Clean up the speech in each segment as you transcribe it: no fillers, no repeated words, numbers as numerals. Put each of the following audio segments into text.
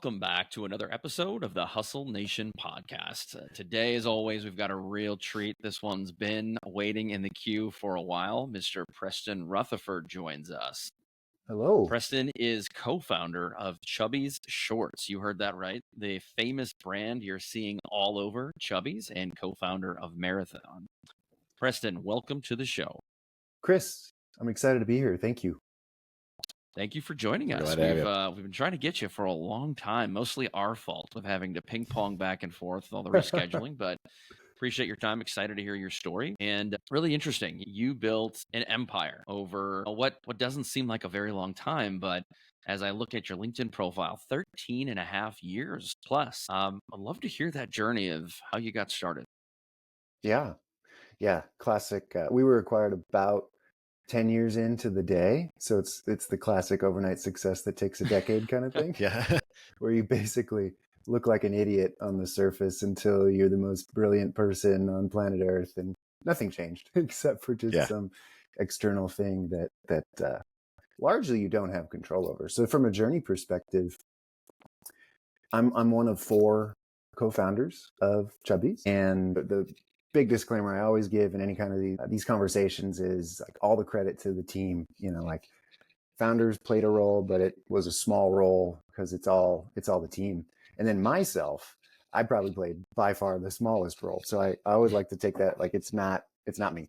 welcome back to another episode of the Hustle Nation podcast. Today, as always, we've got a real treat. This one's been waiting in the queue for a while. Mr. Preston Rutherford joins us. Hello. Preston is co-founder of Chubbies Shorts. You heard that right. The famous brand you're seeing all over, Chubbies, and co-founder of Marathon. Preston, welcome to the show. Chris, I'm excited to be here. Thank you. Thank you for joining us. Glad to have you. We've been trying to get you for a long time, mostly our fault with having to ping pong back and forth with all the rescheduling, but appreciate your time. Excited to hear your story. And really interesting. You built an empire over what doesn't seem like a very long time, but as I look at your LinkedIn profile, 13 and a half years plus. I'd love to hear that journey of how you got started. Yeah. Classic. We were acquired about 10 years into the day. So it's the classic overnight success that takes a decade kind of thing. Yeah. Where you basically look like an idiot on the surface until you're the most brilliant person on planet Earth, and nothing changed except for just some external thing that largely you don't have control over. So from a journey perspective, I'm one of 4 co-founders of Chubbies, and the big disclaimer I always give in any kind of these conversations is like all the credit to the team. You know, like founders played a role, but it was a small role because it's all the team. And then myself, I probably played by far the smallest role. So I always like to take that like it's not me,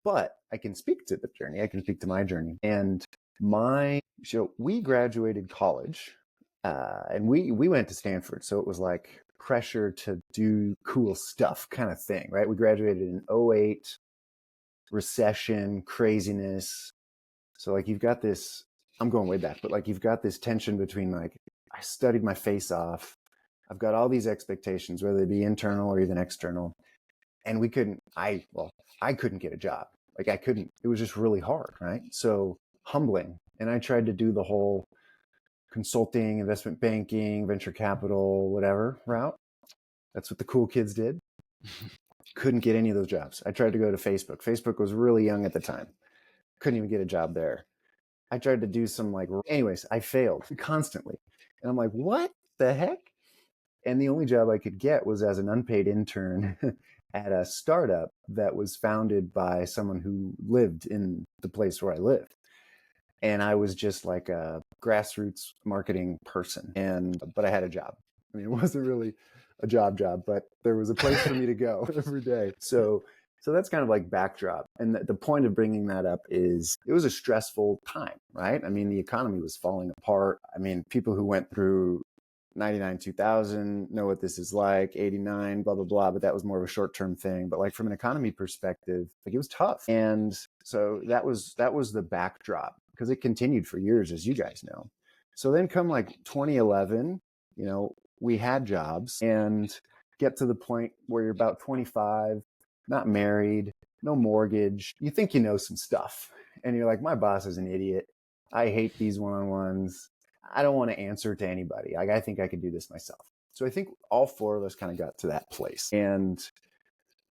but I can speak to the journey. I can speak to my journey. And we graduated college, and we went to Stanford, so it was like pressure to do cool stuff kind of thing, right? We graduated in 2008, recession, craziness. So like you've got this, I'm going way back, but like you've got this tension between like, I studied my face off. I've got all these expectations, whether they be internal or even external. And I couldn't get a job. Like it was just really hard, right? So humbling. And I tried to do the whole consulting, investment banking, venture capital, whatever route. That's what the cool kids did. Couldn't get any of those jobs. I tried to go to Facebook. Facebook was really young at the time. Couldn't even get a job there. I tried to do some anyways, I failed constantly. And I'm like, what the heck? And the only job I could get was as an unpaid intern at a startup that was founded by someone who lived in the place where I lived. And I was just like a grassroots marketing person. But I had a job. I mean, it wasn't really a job, but there was a place for me to go every day. So that's kind of like backdrop. And the point of bringing that up is it was a stressful time, right? I mean, the economy was falling apart. I mean, people who went through 99, 2000 know what this is like, 89, blah, blah, blah. But that was more of a short-term thing. But like from an economy perspective, like it was tough. And so that was the backdrop, because it continued for years, as you guys know. So then come like 2011, we had jobs, and get to the point where you're about 25, not married, no mortgage. You think you know some stuff, and you're like, my boss is an idiot. I hate these one-on-ones. I don't want to answer to anybody. I think I could do this myself. So I think all 4 of us kind of got to that place. And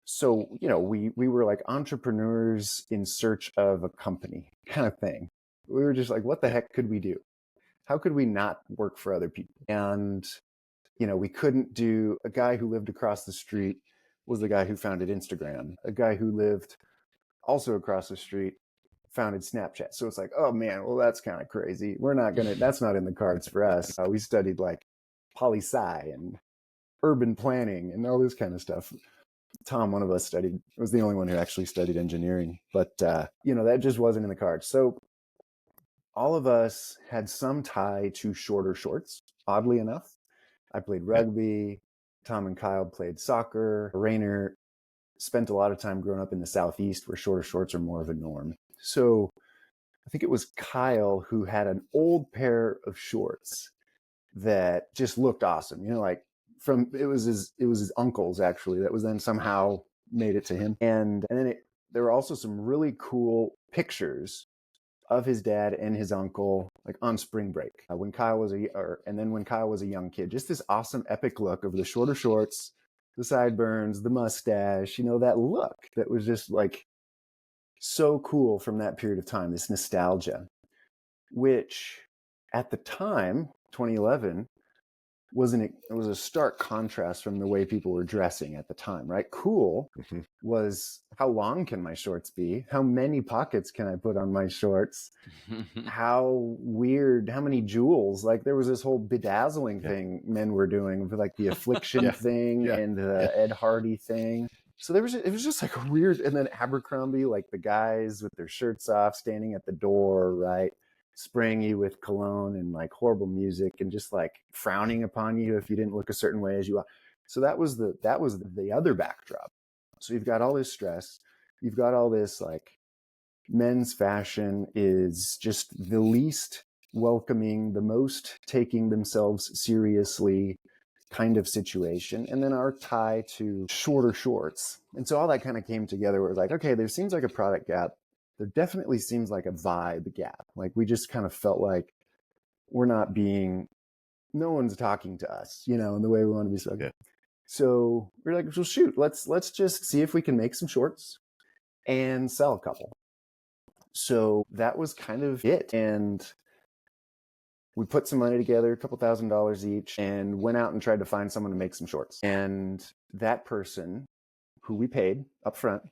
so, we were like entrepreneurs in search of a company kind of thing. We were just like, what the heck could we do? How could we not work for other people? And, we couldn't do. A guy who lived across the street was the guy who founded Instagram. A guy who lived also across the street founded Snapchat. So it's like, oh man, well, that's kind of crazy. That's not in the cards for us. We studied like poli-sci and urban planning and all this kind of stuff. Tom, one of us was the only one who actually studied engineering, but that just wasn't in the cards. So all of us had some tie to shorter shorts, oddly enough. I played rugby. Tom and Kyle played soccer. Rainer spent a lot of time growing up in the Southeast, where shorter shorts are more of a norm. So I think it was Kyle who had an old pair of shorts that just looked awesome. It was his uncle's actually that was then somehow made it to him. And then there were also some really cool pictures of his dad and his uncle, like on spring break, when Kyle was a young kid. Just this awesome epic look of the shorter shorts, the sideburns, the mustache, that look that was just like so cool from that period of time, this nostalgia, which at the time, 2011, it was a stark contrast from the way people were dressing at the time, right? Cool was, how long can my shorts be? How many pockets can I put on my shorts? How weird, how many jewels? Like there was this whole bedazzling thing men were doing, like the affliction thing and the Ed Hardy thing. So it was just like a weird, and then Abercrombie, like the guys with their shirts off, standing at the door, right? Spraying you with cologne and like horrible music and just like frowning upon you if you didn't look a certain way as you are. So that was the other backdrop. So you've got all this stress, you've got all this like men's fashion is just the least welcoming, the most taking themselves seriously kind of situation. And then our tie to shorter shorts. And so all that kind of came together where it was like, okay, there seems like a product gap. There definitely seems like a vibe gap. Like we just kind of felt like no one's talking to us, in the way we want to be spoken. So we're like, well, shoot, let's just see if we can make some shorts and sell a couple. So that was kind of it. And we put some money together, a couple $1,000s each, and went out and tried to find someone to make some shorts. And that person who we paid up front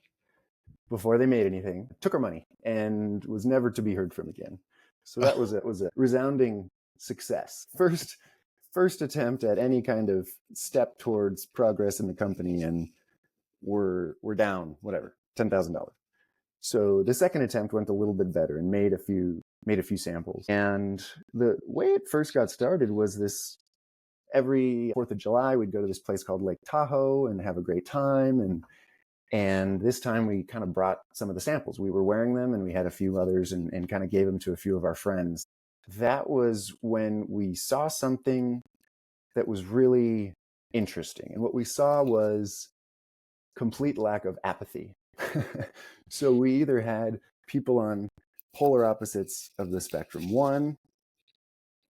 before they made anything took our money and was never to be heard from again. So that was a resounding success. First attempt at any kind of step towards progress in the company, and we're down, whatever, $10,000. So the second attempt went a little bit better and made a few samples. And the way it first got started was this: every 4th of July, we'd go to this place called Lake Tahoe and have a great time. And this time we kind of brought some of the samples. We were wearing them and we had a few others and kind of gave them to a few of our friends. That was when we saw something that was really interesting. And what we saw was complete lack of apathy. So we either had people on polar opposites of the spectrum. One,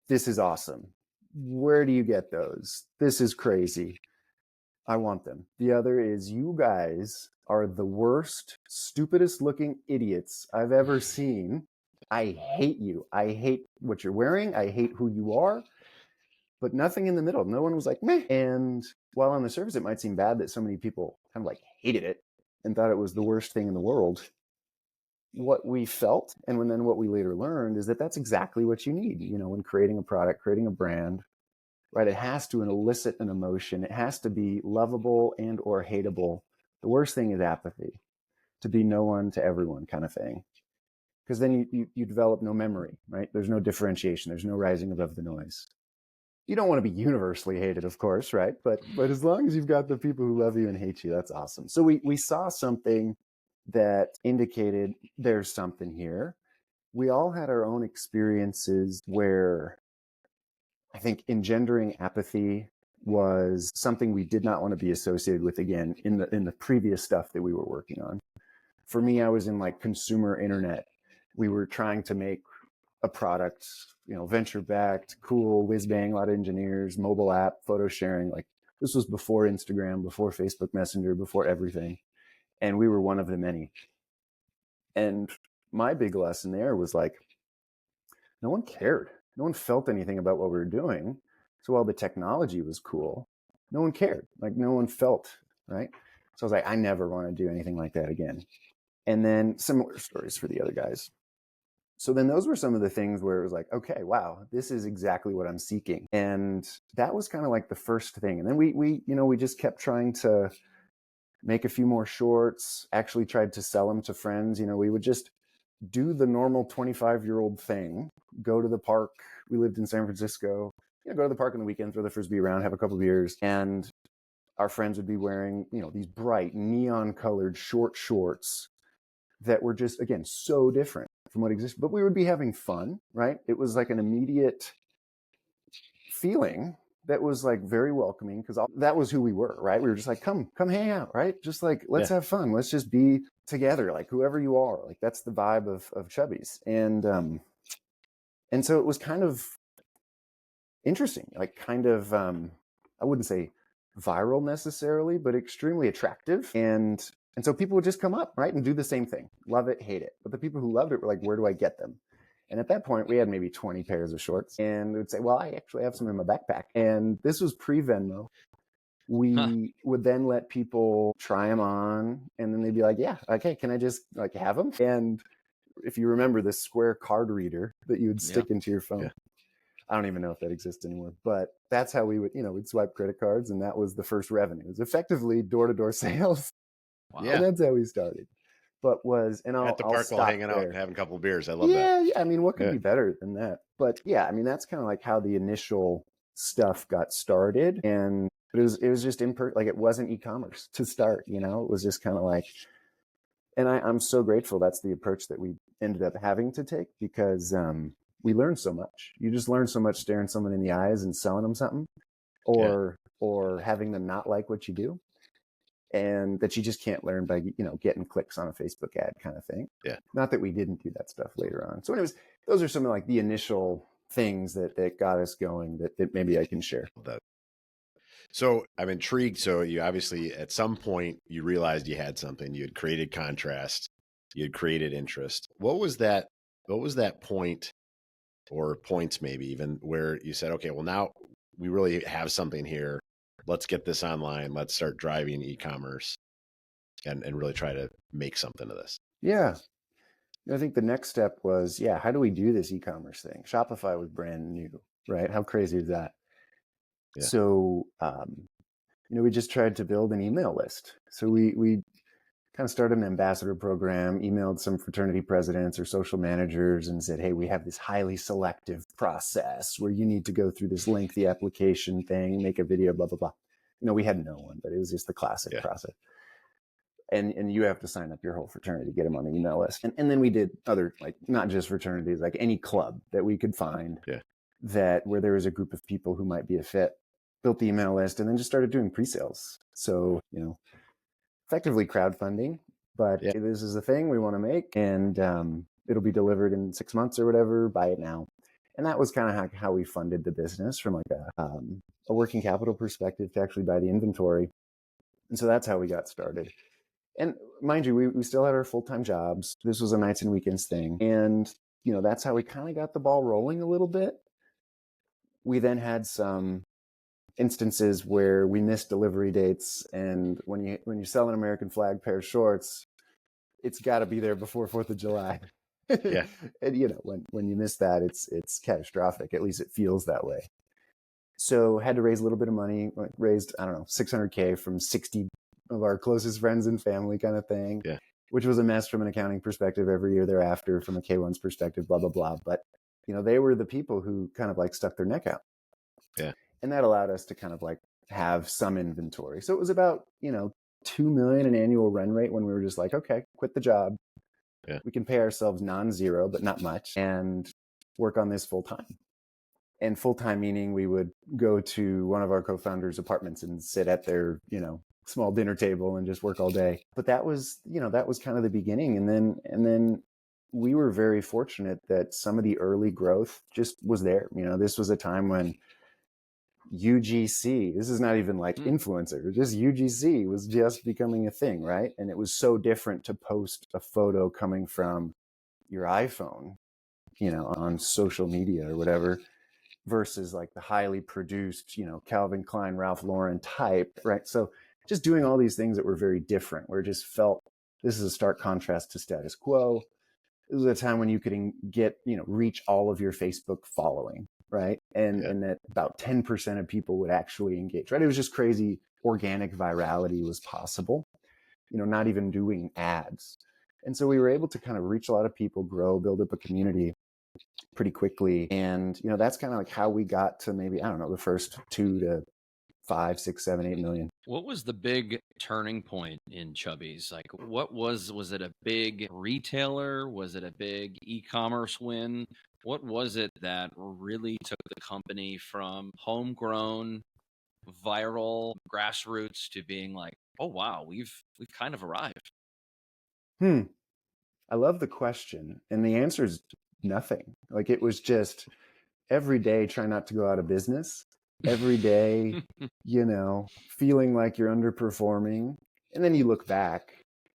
this is awesome. Where do you get those? This is crazy. I want them. The other is, you guys are the worst, stupidest looking idiots I've ever seen. I hate you. I hate what you're wearing. I hate who you are. But nothing in the middle. No one was like, meh. And while on the surface, it might seem bad that so many people kind of like hated it and thought it was the worst thing in the world, what we felt, and then what we later learned, is that that's exactly what you need, when creating a product, creating a brand, right? It has to elicit an emotion. It has to be lovable and or hateable. The worst thing is apathy, to be no one to everyone kind of thing. Because then you develop no memory, right? There's no differentiation. There's no rising above the noise. You don't want to be universally hated, of course, right? But as long as you've got the people who love you and hate you, that's awesome. So we saw something that indicated there's something here. We all had our own experiences where I think engendering apathy was something we did not want to be associated with again in the previous stuff that we were working on. For me, I was in like consumer internet. We were trying to make a product, venture backed, cool, whiz bang, a lot of engineers, mobile app, photo sharing. Like this was before Instagram, before Facebook Messenger, before everything. And we were one of the many. And my big lesson there was like, no one cared. No one felt anything about what we were doing. So while the technology was cool, no one cared. Like no one felt, right? So I was like, I never want to do anything like that again. And then similar stories for the other guys. So then those were some of the things where it was like, okay, wow, this is exactly what I'm seeking. And that was kind of like the first thing. And then we just kept trying to make a few more shorts, actually tried to sell them to friends. We would just do the normal 25-year-old thing, go to the park. We lived in San Francisco, go to the park on the weekend, throw the Frisbee around, have a couple of beers. And our friends would be wearing, these bright neon colored short shorts that were just, again, so different from what exists, but we would be having fun, right? It was like an immediate feeling that was like very welcoming, because that was who we were, right? We were just like, come hang out, right? Just like, let's have fun. Let's just be together, like whoever you are. Like that's the vibe of Chubbies. And so it was kind of interesting, like kind of, I wouldn't say viral necessarily, but extremely attractive. And so people would just come up, right, and do the same thing. Love it, hate it. But the people who loved it were like, where do I get them? And at that point, we had maybe 20 pairs of shorts. And we'd say, well, I actually have some in my backpack. And this was pre-Venmo. We would then let people try them on. And then they'd be like, yeah, okay, can I just like have them? And if you remember the square card reader that you would stick into your phone. I don't even know if that exists anymore, but that's how we would, we'd swipe credit cards, and that was the first revenue. It was effectively door-to-door sales. Wow. And that's how we started. But at the park while hanging out, having a couple of beers. I love that. Yeah, I mean, what could be better than that? But yeah, I mean, that's kind of like how the initial stuff got started. And it was just like it wasn't e-commerce to start, it was just kind of like, and I'm so grateful that's the approach that we ended up having to take, because we learned so much. You just learn so much staring someone in the eyes and selling them something, or having them not like what you do, and that you just can't learn by getting clicks on a Facebook ad kind of thing. Not that we didn't do that stuff later on. So anyways, those are some of like the initial things that got us going that maybe I can share. So I'm intrigued. So you obviously, at some point, you realized you had something. You had created contrast. You had created interest. What was that point, or points maybe even, where you said, okay, well, now we really have something here. Let's get this online. Let's start driving e-commerce and really try to make something of this. Yeah. I think the next step was, how do we do this e-commerce thing? Shopify was brand new, right? How crazy is that? So, we just tried to build an email list. So we kind of started an ambassador program, emailed some fraternity presidents or social managers and said, hey, we have this highly selective process where you need to go through this lengthy application thing, make a video, blah, blah, blah. We had no one, but it was just the classic process. And you have to sign up your whole fraternity to get them on the email list. And then we did other, like, not just fraternities, like any club that we could find that where there was a group of people who might be a fit, built the email list, and then just started doing pre-sales. So, effectively crowdfunding, but this is the thing we want to make, and it'll be delivered in 6 months or whatever, buy it now. And that was kind of how we funded the business, from like a working capital perspective, to actually buy the inventory. And so that's how we got started. And mind you, we still had our full-time jobs. This was a nights and weekends thing. And, that's how we kind of got the ball rolling a little bit. We then had some instances where we missed delivery dates. And when you sell an American flag pair of shorts, it's got to be there before 4th of July. And, when you miss that, it's catastrophic. At least it feels that way. So had to raise a little bit of money, raised, I don't know, $600K from 60 of our closest friends and family kind of thing, which was a mess from an accounting perspective every year thereafter, from a K1's perspective, blah, blah, blah. But, they were the people who kind of like stuck their neck out. And that allowed us to kind of like have some inventory. So it was about, $2 million in annual run rate when we were just like, okay, quit the job. We can pay ourselves non-zero, but not much, and work on this full time. And full-time meaning we would go to one of our co-founders' apartments and sit at their, small dinner table and just work all day. But that was kind of the beginning. And then we were very fortunate that some of the early growth just was there. This was a time when UGC, this is not even like influencer, just UGC was just becoming a thing, right? And it was so different to post a photo coming from your iPhone, on social media or whatever, versus like the highly produced, Calvin Klein, Ralph Lauren type, right? So just doing all these things that were very different, where it just felt this is a stark contrast to status quo. This was a time when you could reach all of your Facebook following, right? And that about 10% of people would actually engage, right? It was just crazy. Organic virality was possible, not even doing ads. And so we were able to kind of reach a lot of people, grow, build up a community pretty quickly. And, that's kind of like how we got to maybe, I don't know, the first 2 to 5, 6, 7, 8 million. What was the big turning point in Chubbies? Like, what was it a big retailer? Was it a big e-commerce win? What was it that really took the company from homegrown, viral, grassroots to being like, oh wow, we've kind of arrived? I love the question. And the answer is nothing. Like, it was just every day try not to go out of business. Every day, feeling like you're underperforming. And then you look back,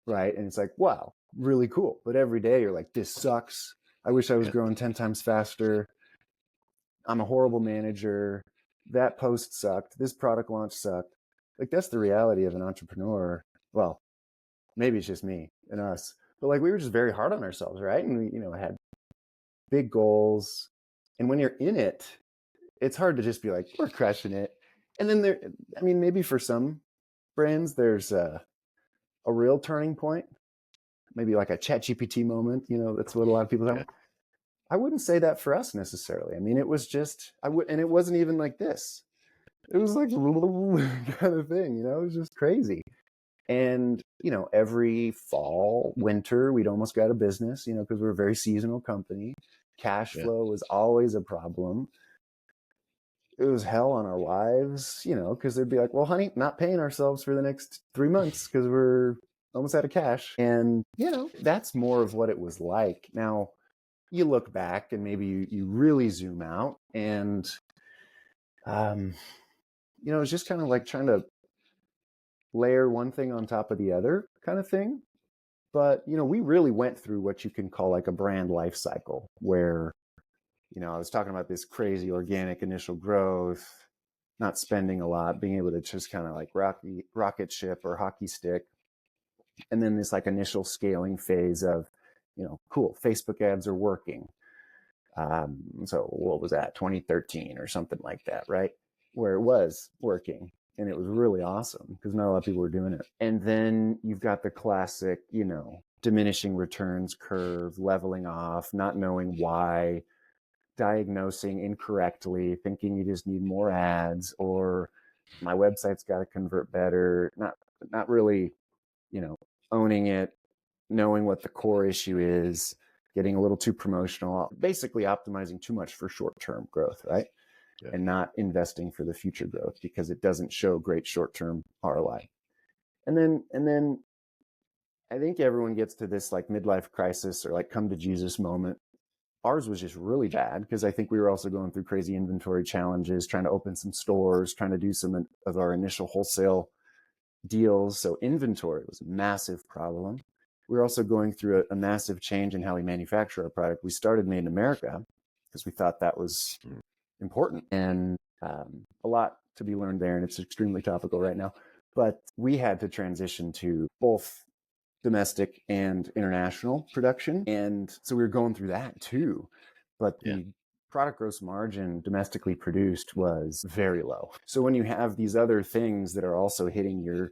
right? And it's like, wow, really cool. But every day you're like, this sucks. I wish I was growing 10 times faster. I'm a horrible manager. That post sucked. This product launch sucked. Like, that's the reality of an entrepreneur. Well, maybe it's just me and us, but like, we were just very hard on ourselves, right? And we, had big goals. And when you're in it, it's hard to just be like, we're crushing it. And then maybe for some brands, there's a real turning point, maybe like a ChatGPT moment. That's what a lot of people have. I wouldn't say that for us necessarily. I mean, it was just, and it wasn't even like this. It was like kind of thing, it was just crazy. And, every fall, winter, we'd almost go out of business, because we're a very seasonal company. Cash flow was always a problem. It was hell on our wives, because they'd be like, well, honey, not paying ourselves for the next 3 months because we're almost out of cash. And, that's more of what it was like. Now, you look back and maybe you really zoom out and, it's just kind of like trying to layer one thing on top of the other kind of thing. But, we really went through what you can call like a brand life cycle where, I was talking about this crazy organic initial growth, not spending a lot, being able to just kind of like rocket ship or hockey stick. And then this like initial scaling phase of, cool, Facebook ads are working. So what was that, 2013 or something like that, right? Where it was working. And it was really awesome because not a lot of people were doing it. And then you've got the classic, diminishing returns curve, leveling off, not knowing why, diagnosing incorrectly, thinking you just need more ads, or my website's got to convert better, not really, owning it, knowing what the core issue is, getting a little too promotional, basically optimizing too much for short-term growth, right? And not investing for the future growth because it doesn't show great short-term ROI. And then I think everyone gets to this like midlife crisis or like come to Jesus moment. Ours was just really bad because I think we were also going through crazy inventory challenges, trying to open some stores, trying to do some of our initial wholesale deals. So inventory was a massive problem. We were also going through a massive change in how we manufacture our product. We started Made in America because we thought that was important, and a lot to be learned there. And it's extremely topical right now. But we had to transition to both domestic and international production. And so we were going through that too. But the product gross margin domestically produced was very low. So when you have these other things that are also hitting your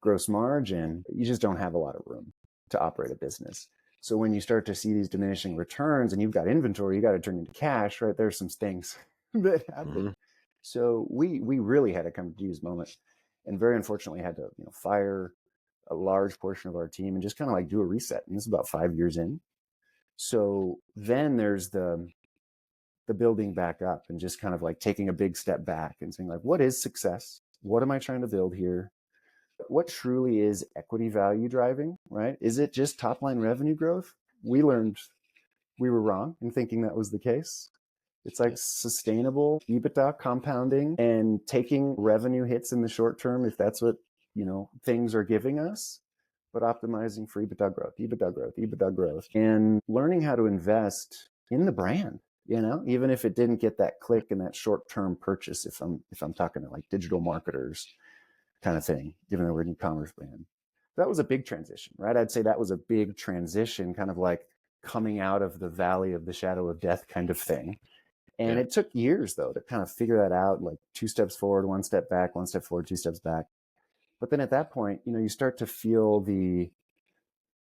gross margin, you just don't have a lot of room to operate a business. So when you start to see these diminishing returns and you've got inventory, you got to turn into cash, right? There's some things that happen. Mm-hmm. So we really had to come to Jesus moment, and very unfortunately had to fire a large portion of our team and just kind of like do a reset. And this is about 5 years in. So then there's the building back up and just kind of like taking a big step back and saying like, what is success? What am I trying to build here? What truly is equity value driving, right? Is it just top line revenue growth? We learned we were wrong in thinking that was the case. It's like sustainable EBITDA compounding and taking revenue hits in the short term if that's what things are giving us, but optimizing for EBITDA growth, and learning how to invest in the brand, even if it didn't get that click and that short-term purchase, if I'm talking to like digital marketers kind of thing, given that we're an e-commerce brand. That was a big transition, right? I'd say that was a big transition, kind of like coming out of the valley of the shadow of death kind of thing. And it took years though to kind of figure that out, like 2 steps forward, 1 step back, 1 step forward, 2 steps back. But then at that point, you start to feel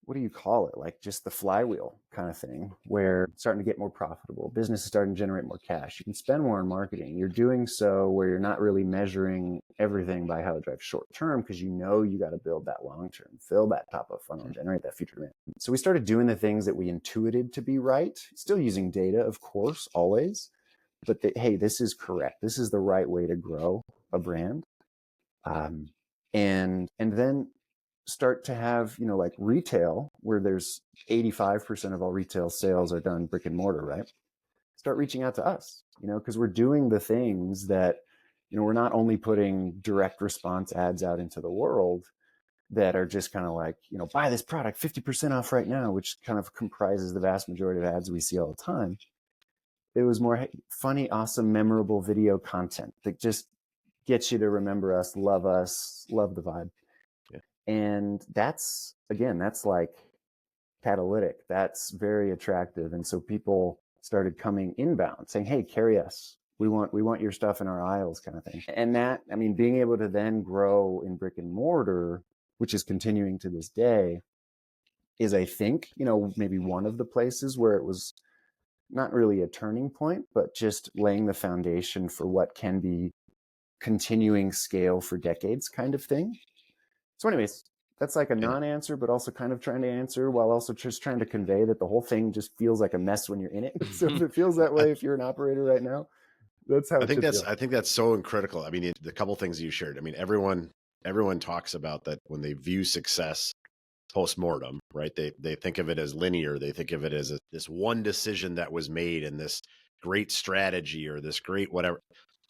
what do you call it? Like just the flywheel kind of thing where it's starting to get more profitable. Business is starting to generate more cash. You can spend more on marketing. You're doing so where you're not really measuring everything by how it drives short term because you got to build that long term, fill that top of funnel, and generate that future demand. So we started doing the things that we intuited to be right, still using data, of course, always. But hey, this is correct. This is the right way to grow a brand. And then start to have, like retail where there's 85% of all retail sales are done brick and mortar, right? Start reaching out to us, because we're doing the things that, we're not only putting direct response ads out into the world, that are just kind of like, buy this product 50% off right now, which kind of comprises the vast majority of ads we see all the time. It was more funny, awesome, memorable video content that just gets you to remember us, love the vibe. Yeah. And that's like catalytic. That's very attractive. And so people started coming inbound saying, hey, carry us. We want your stuff in our aisles, kind of thing. And that, I mean, being able to then grow in brick and mortar, which is continuing to this day, is, I think, maybe one of the places where it was not really a turning point, but just laying the foundation for what can be continuing scale for decades kind of thing. So anyways, that's like a non-answer, but also kind of trying to answer while also just trying to convey that the whole thing just feels like a mess when you're in it. So if it feels that way, if you're an operator right now, that's how I think that's so critical. I mean, the couple things you shared, I mean, everyone talks about that when they view success post-mortem, right? They think of it as linear. They think of it as this one decision that was made and this great strategy or this great whatever.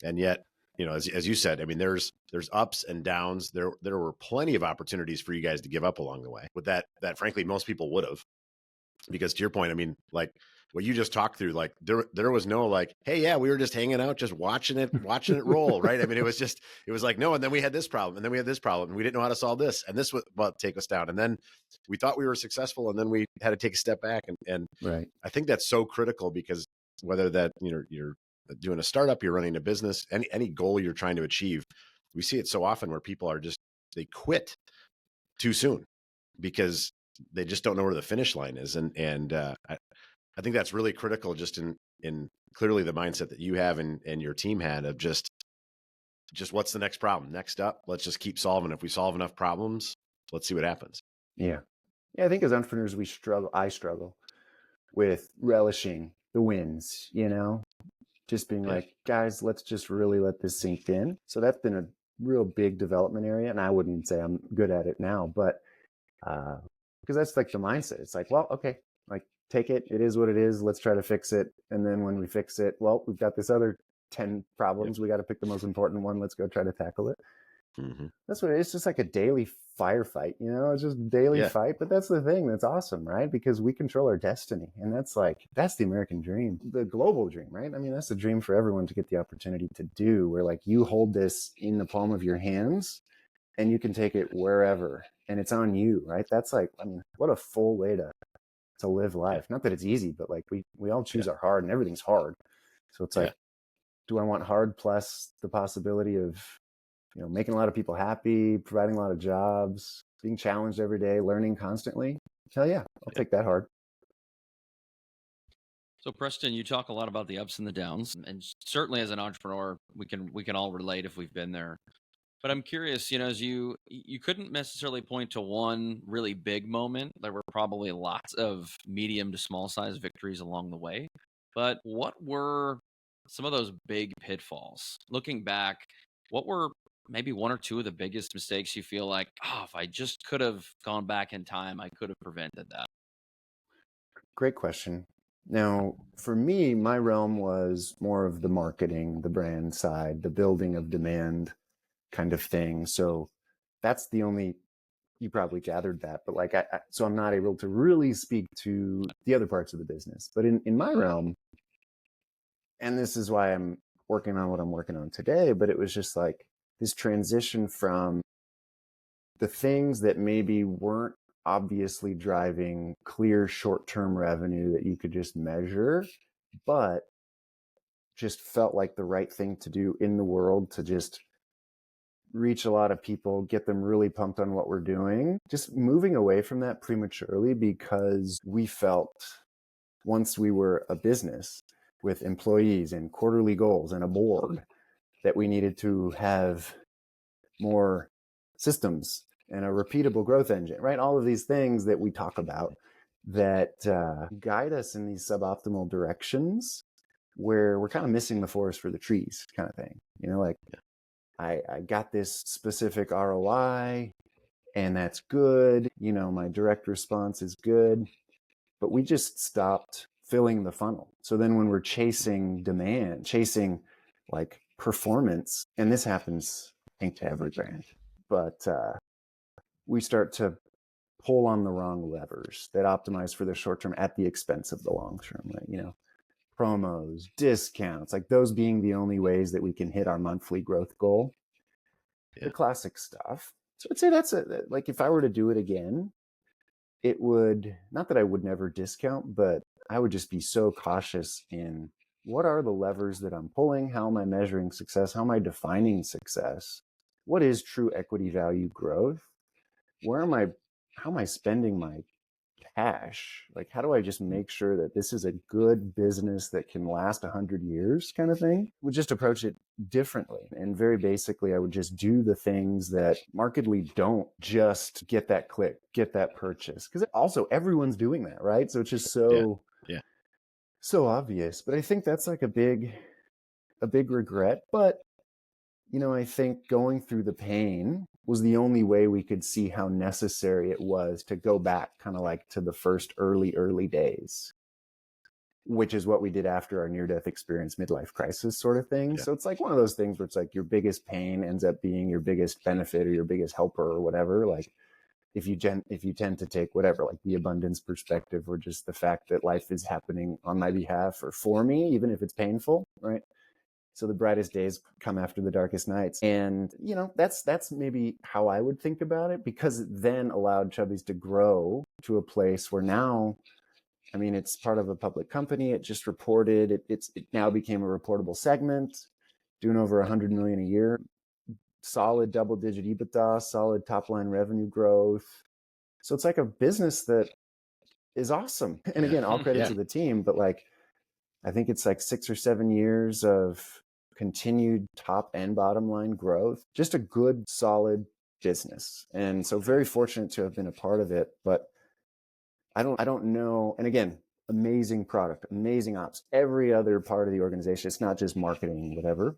And yet, as you said, I mean, there's ups and downs. There were plenty of opportunities for you guys to give up along the way. With that frankly, most people would have, because to your point, I mean, like what you just talked through, like there was no like, hey, yeah, we were just hanging out, just watching it roll, right? I mean, it was like, no, and then we had this problem, and then we had this problem, and we didn't know how to solve this, and this would take us down, and then we thought we were successful, and then we had to take a step back, and right. I think that's so critical, because whether that you're doing a startup, you're running a business, any goal you're trying to achieve, we see it so often where people are they quit too soon because they just don't know where the finish line is, and I think that's really critical, just in clearly the mindset that you have and your team had of just what's the next problem? Next up, let's just keep solving. If we solve enough problems, let's see what happens. Yeah. I think as entrepreneurs, I struggle with relishing the wins, just being like, guys, let's just really let this sink in. So that's been a real big development area. And I wouldn't even say I'm good at it now, but because that's like the mindset. It's like, well, okay, like take it. It is what it is. Let's try to fix it. And then when we fix it, well, we've got this other 10 problems. We got to pick the most important one. Let's go try to tackle it. Mm-hmm. That's what it is. It's just like a daily firefight, it's just daily fight. But that's the thing that's awesome, right? Because we control our destiny. And that's the American dream, the global dream, right? I mean, that's the dream for everyone to get the opportunity to do, where like you hold this in the palm of your hands and you can take it wherever and it's on you, right? That's like, I mean, what a full way to live life. Not that it's easy, but like we all choose our hard, and everything's hard. So it's like, do I want hard plus the possibility of, making a lot of people happy, providing a lot of jobs, being challenged every day, learning constantly? Hell yeah, I'll take that hard. So Preston, you talk a lot about the ups and the downs, and certainly as an entrepreneur, we can all relate if we've been there. But I'm curious, as you couldn't necessarily point to one really big moment. There were probably lots of medium to small size victories along the way. But what were some of those big pitfalls? Looking back, what were maybe one or two of the biggest mistakes you feel like, if I just could have gone back in time, I could have prevented that? Great question. Now, for me, my realm was more of the marketing, the brand side, the building of demand kind of thing. So that's the only, you probably gathered that, but like, so I'm not able to really speak to the other parts of the business. But in my realm, and this is why I'm working on what I'm working on today, but it was just like this transition from the things that maybe weren't obviously driving clear short-term revenue that you could just measure, but just felt like the right thing to do in the world to just reach a lot of people, get them really pumped on what we're doing, just moving away from that prematurely, because we felt once we were a business with employees and quarterly goals and a board that we needed to have more systems and a repeatable growth engine, right? All of these things that we talk about that guide us in these suboptimal directions where we're kind of missing the forest for the trees kind of thing. I got this specific ROI and that's good. My direct response is good, but we just stopped filling the funnel. So then when we're chasing demand, chasing like performance, and this happens, I think, to every brand, but we start to pull on the wrong levers that optimize for the short term at the expense of the long term, right? Promos, discounts, like those being the only ways that we can hit our monthly growth goal. The classic stuff. So I'd say that's like, if I were to do it again, it would, not that I would never discount, but I would just be so cautious in what are the levers that I'm pulling? How am I measuring success? How am I defining success? What is true equity value growth? How am I spending my cash? Like, how do I just make sure that this is a good business that can last 100 years kind of thing? Would just approach it differently. And very basically, I would just do the things that markedly don't just get that click, get that purchase. Because also everyone's doing that, right? So it's just so obvious. But I think that's like a big regret. But I think going through the pain was the only way we could see how necessary it was to go back kind of like to the first early days, which is what we did after our near-death experience, midlife crisis sort of thing. So it's like one of those things where it's like your biggest pain ends up being your biggest benefit or your biggest helper or whatever. Like if you tend to take whatever, like the abundance perspective or just the fact that life is happening on my behalf or for me, even if it's painful, right? So the brightest days come after the darkest nights. And, that's maybe how I would think about it, because it then allowed Chubbies to grow to a place where now, it's part of a public company. It just reported, it now became a reportable segment, doing over 100 million a year, solid double-digit EBITDA, solid top-line revenue growth. So it's like a business that is awesome. And again, all credit to the team, but like, I think it's like 6 or 7 years of continued top and bottom line growth, just a good, solid business. And so very fortunate to have been a part of it, but I don't know. And again, amazing product, amazing ops, every other part of the organization. It's not just marketing, whatever,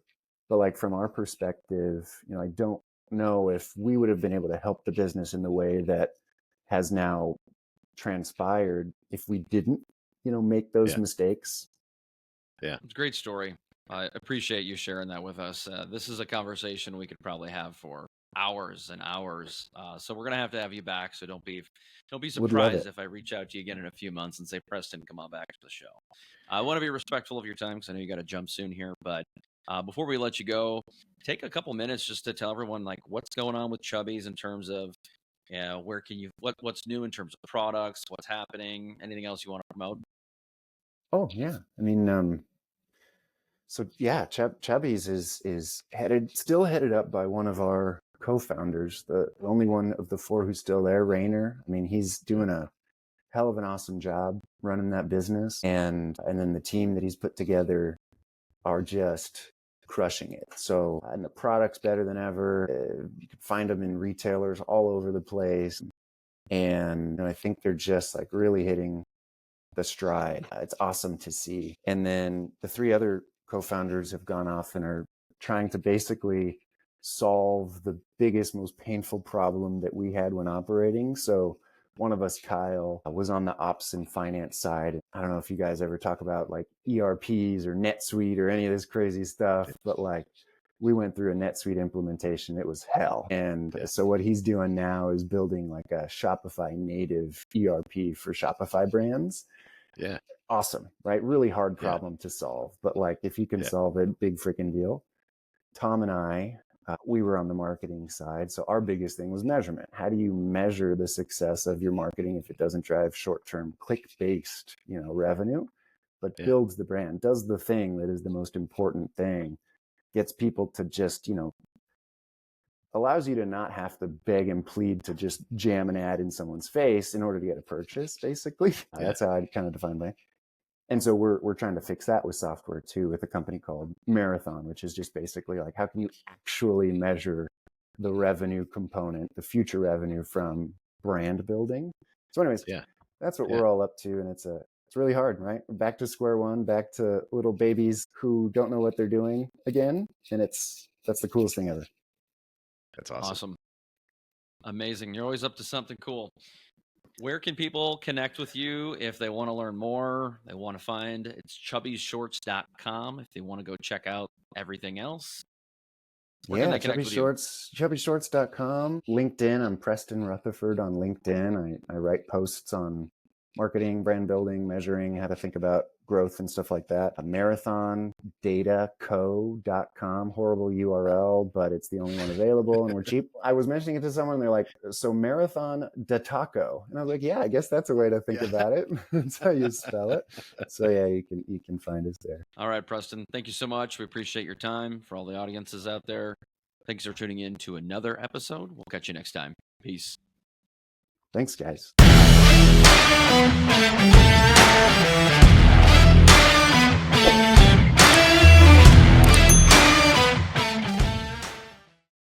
but like from our perspective, I don't know if we would have been able to help the business in the way that has now transpired if we didn't, make those mistakes. Yeah. It's a great story. I appreciate you sharing that with us. This is a conversation we could probably have for hours and hours. So we're gonna have to have you back. So don't be surprised if I reach out to you again in a few months and say, Preston, come on back to the show. I want to be respectful of your time because I know you got to jump soon here. But before we let you go, take a couple minutes just to tell everyone like what's going on with Chubbies in terms of where can you what's new in terms of products, what's happening, anything else you want to promote. Oh yeah, so yeah, Chubbies is still headed up by one of our co-founders, the only one of the four who's still there, Rainer. He's doing a hell of an awesome job running that business, and then the team that he's put together are just crushing it. So, and the product's better than ever. You can find them in retailers all over the place, and I think they're just like really hitting the stride. It's awesome to see. And then the three other co-founders have gone off and are trying to basically solve the biggest, most painful problem that we had when operating. So one of us, Kyle, was on the ops and finance side. I don't know if you guys ever talk about like ERPs or NetSuite or any of this crazy stuff, but like we went through a NetSuite implementation. It was hell. And so what he's doing now is building like a Shopify native ERP for Shopify brands. Yeah. Awesome, right? Really hard problem to solve. But like if you can solve it, big freaking deal. Tom and I, we were on the marketing side. So our biggest thing was measurement. How do you measure the success of your marketing if it doesn't drive short-term click-based, revenue, but builds the brand, does the thing that is the most important thing, gets people to just, allows you to not have to beg and plead to just jam an ad in someone's face in order to get a purchase, basically. That's how I kind of define it. And so we're trying to fix that with software too, with a company called Marathon, which is just basically like, how can you actually measure the revenue component, the future revenue from brand building? So anyways, that's what we're all up to. And it's really hard, right? Back to square one, back to little babies who don't know what they're doing again. And that's the coolest thing ever. That's awesome. Amazing. You're always up to something cool. Where can people connect with you if they want to learn more? They want to find it's chubbiesshorts.com if they want to go check out everything else. Where can Yeah, they connect Chubby with you? Shorts, chubbyshorts.com. LinkedIn, I'm Preston Rutherford on LinkedIn. I write posts on marketing, brand building, measuring, how to think about growth and stuff like that. Marathondataco.com, horrible URL, but it's the only one available and we're cheap. I was mentioning it to someone, and they're like, so Marathon Dataco. And I was like, yeah, I guess that's a way to think about it. That's how you spell it. So yeah, you can find us there. All right, Preston. Thank you so much. We appreciate your time. For all the audiences out there, thanks for tuning in to another episode. We'll catch you next time. Peace. Thanks, guys.